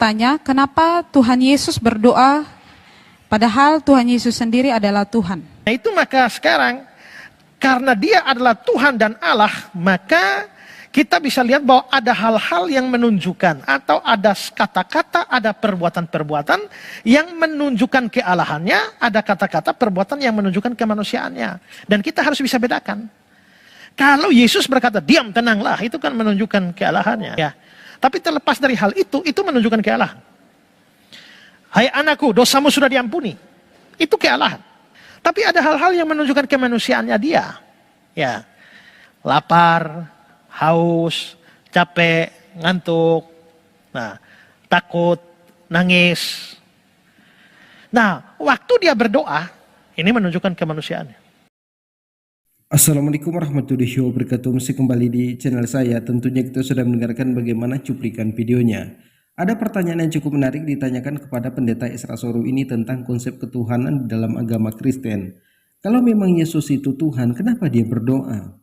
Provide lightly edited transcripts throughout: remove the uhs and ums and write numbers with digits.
tanya, kenapa Tuhan Yesus berdoa padahal Tuhan Yesus sendiri adalah Tuhan? Nah itu maka sekarang, karena dia adalah Tuhan dan Allah, maka kita bisa lihat bahwa ada hal-hal yang menunjukkan, atau ada kata-kata, ada perbuatan-perbuatan yang menunjukkan kealahannya, ada kata-kata perbuatan yang menunjukkan kemanusiaannya. Dan kita harus bisa bedakan. Kalau Yesus berkata, diam, tenanglah, itu kan menunjukkan kealahannya. Ya. Tapi terlepas dari hal itu menunjukkan kealahan. Hai anakku, dosamu sudah diampuni. Itu kealahan. Tapi ada hal-hal yang menunjukkan kemanusiaannya dia. Ya, lapar, haus, capek, ngantuk, nah, takut, nangis. Nah, waktu dia berdoa, ini menunjukkan kemanusiaannya. Assalamualaikum warahmatullahi wabarakatuh. Masih kembali di channel saya. Tentunya kita sudah mendengarkan bagaimana cuplikan videonya. Ada pertanyaan yang cukup menarik ditanyakan kepada pendeta Isra Soru ini tentang konsep ketuhanan dalam agama Kristen. Kalau memang Yesus itu Tuhan, kenapa dia berdoa?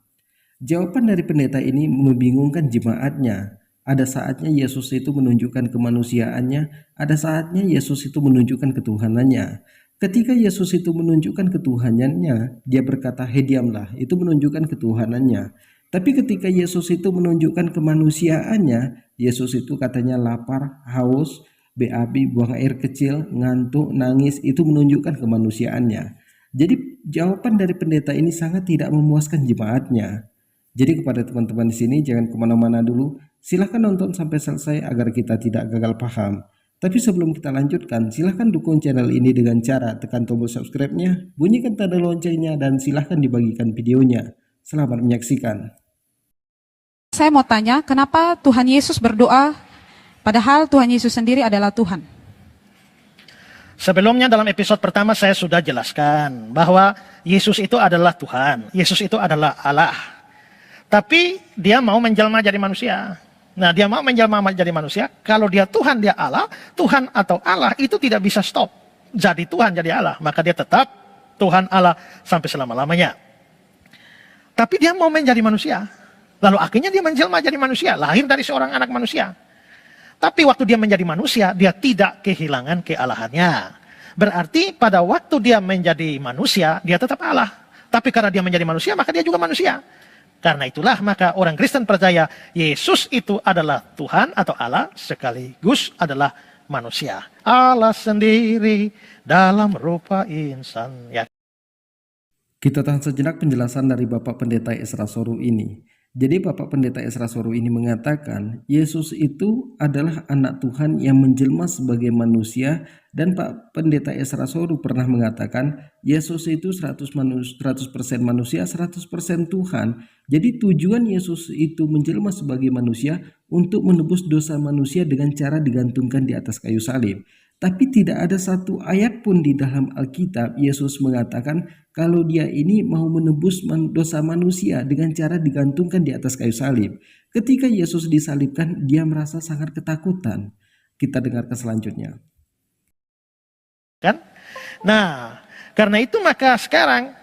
Jawaban dari pendeta ini membingungkan jemaatnya. Ada saatnya Yesus itu menunjukkan kemanusiaannya, ada saatnya Yesus itu menunjukkan ketuhanannya. Ketika Yesus itu menunjukkan ketuhanannya, dia berkata, "Hei diamlah," itu menunjukkan ketuhanannya. Tapi ketika Yesus itu menunjukkan kemanusiaannya, Yesus itu katanya lapar, haus, BAB, buang air kecil, ngantuk, nangis, itu menunjukkan kemanusiaannya. Jadi jawaban dari pendeta ini sangat tidak memuaskan jemaatnya. Jadi kepada teman-teman di sini jangan kemana-mana dulu, silahkan nonton sampai selesai agar kita tidak gagal paham. Tapi sebelum kita lanjutkan, silahkan dukung channel ini dengan cara tekan tombol subscribe-nya, bunyikan tanda loncengnya, dan silahkan dibagikan videonya. Selamat menyaksikan. Saya mau tanya, kenapa Tuhan Yesus berdoa padahal Tuhan Yesus sendiri adalah Tuhan? Sebelumnya dalam episode pertama saya sudah jelaskan bahwa Yesus itu adalah Tuhan, Yesus itu adalah Allah. Tapi dia mau menjelma jadi manusia. Nah, dia mau menjelma jadi manusia. Kalau dia Tuhan, dia Allah. Tuhan atau Allah itu tidak bisa stop. Jadi Tuhan, jadi Allah. Maka dia tetap Tuhan Allah sampai selama-lamanya. Tapi dia mau menjadi manusia. Lalu akhirnya dia menjelma jadi manusia. Lahir dari seorang anak manusia. Tapi waktu dia menjadi manusia, dia tidak kehilangan kealahannya. Berarti pada waktu dia menjadi manusia, dia tetap Allah. Tapi karena dia menjadi manusia, maka dia juga manusia. Karena itulah maka orang Kristen percaya Yesus itu adalah Tuhan atau Allah sekaligus adalah manusia. Allah sendiri dalam rupa insan. Ya. Kita tahan sejenak penjelasan dari Bapak Pendeta Isra Soru ini. Jadi Bapak Pendeta Isra Soru ini mengatakan Yesus itu adalah anak Tuhan yang menjelma sebagai manusia, dan Pak Pendeta Isra Soru pernah mengatakan Yesus itu 100% manusia, 100% Tuhan. Jadi tujuan Yesus itu menjelma sebagai manusia untuk menebus dosa manusia dengan cara digantungkan di atas kayu salib. Tapi tidak ada satu ayat pun di dalam Alkitab Yesus mengatakan kalau dia ini mau menebus dosa manusia dengan cara digantungkan di atas kayu salib. Ketika Yesus disalibkan, dia merasa sangat ketakutan. Kita dengarkan selanjutnya. Kan? Nah, karena itu maka sekarang,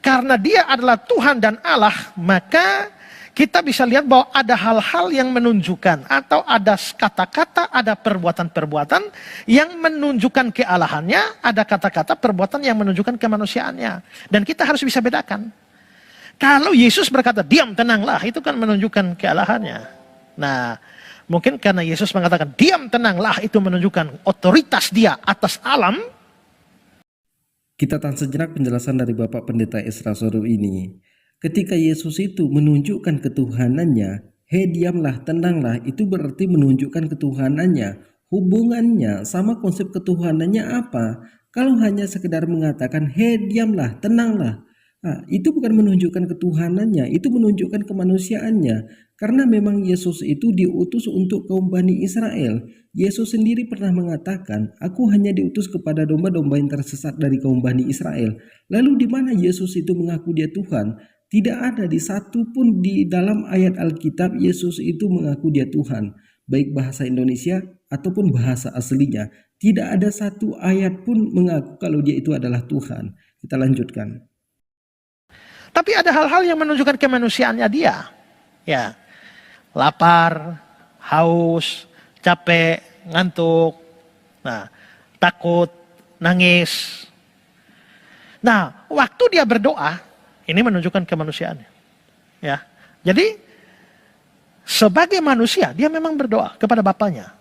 karena dia adalah Tuhan dan Allah, maka kita bisa lihat bahwa ada hal-hal yang menunjukkan, atau ada kata-kata, ada perbuatan-perbuatan yang menunjukkan kealahannya, ada kata-kata perbuatan yang menunjukkan kemanusiaannya. Dan kita harus bisa bedakan. Kalau Yesus berkata, diam, tenanglah, itu kan menunjukkan kealahannya. Nah, mungkin karena Yesus mengatakan, diam, tenanglah, itu menunjukkan otoritas dia atas alam. Kita tahan sejenak penjelasan dari Bapak Pendeta Isra Soru ini. Ketika Yesus itu menunjukkan ketuhanannya, "Hei diamlah, tenanglah," itu berarti menunjukkan ketuhanannya. Hubungannya sama konsep ketuhanannya apa? Kalau hanya sekedar mengatakan, "Hei diamlah, tenanglah," nah, itu bukan menunjukkan ketuhanannya, itu menunjukkan kemanusiaannya. Karena memang Yesus itu diutus untuk kaum Bani Israel. Yesus sendiri pernah mengatakan, "Aku hanya diutus kepada domba-domba yang tersesat dari kaum Bani Israel." Lalu di mana Yesus itu mengaku dia Tuhan? Tidak ada di satu pun di dalam ayat Alkitab Yesus itu mengaku dia Tuhan. Baik bahasa Indonesia ataupun bahasa aslinya. Tidak ada satu ayat pun mengaku kalau dia itu adalah Tuhan. Kita lanjutkan. Tapi ada hal-hal yang menunjukkan kemanusiaannya dia. Ya, lapar, haus, capek, ngantuk, nah, takut, nangis. Nah, waktu dia berdoa, ini menunjukkan kemanusiaannya. Ya, jadi sebagai manusia dia memang berdoa kepada Bapaknya.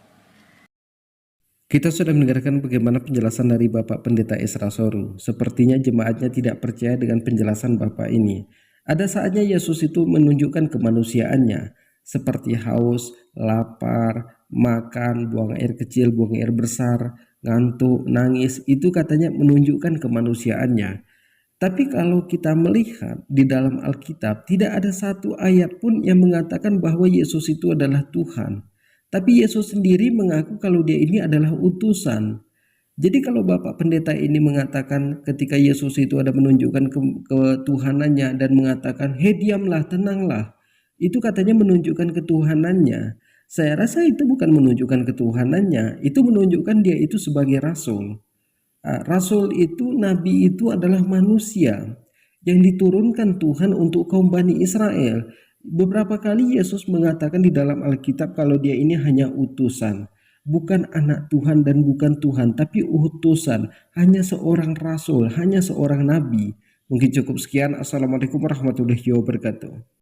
Kita sudah mendengarkan bagaimana penjelasan dari Bapak Pendeta Esra Soru. Sepertinya jemaatnya tidak percaya dengan penjelasan Bapak ini. Ada saatnya Yesus itu menunjukkan kemanusiaannya, seperti haus, lapar, makan, buang air kecil, buang air besar, ngantuk, nangis, itu katanya menunjukkan kemanusiaannya. Tapi kalau kita melihat di dalam Alkitab, tidak ada satu ayat pun yang mengatakan bahwa Yesus itu adalah Tuhan. Tapi Yesus sendiri mengaku kalau dia ini adalah utusan. Jadi kalau Bapak Pendeta ini mengatakan ketika Yesus itu ada menunjukkan ketuhanannya dan mengatakan, "Hei diamlah, tenanglah." Itu katanya menunjukkan ketuhanannya. Saya rasa itu bukan menunjukkan ketuhanannya, itu menunjukkan dia itu sebagai rasul. Rasul itu, nabi itu adalah manusia yang diturunkan Tuhan untuk kaum Bani Israel. Beberapa kali Yesus mengatakan di dalam Alkitab kalau dia ini hanya utusan, bukan anak Tuhan dan bukan Tuhan, tapi utusan, hanya seorang rasul, hanya seorang nabi. Mungkin cukup sekian. Assalamualaikum warahmatullahi wabarakatuh.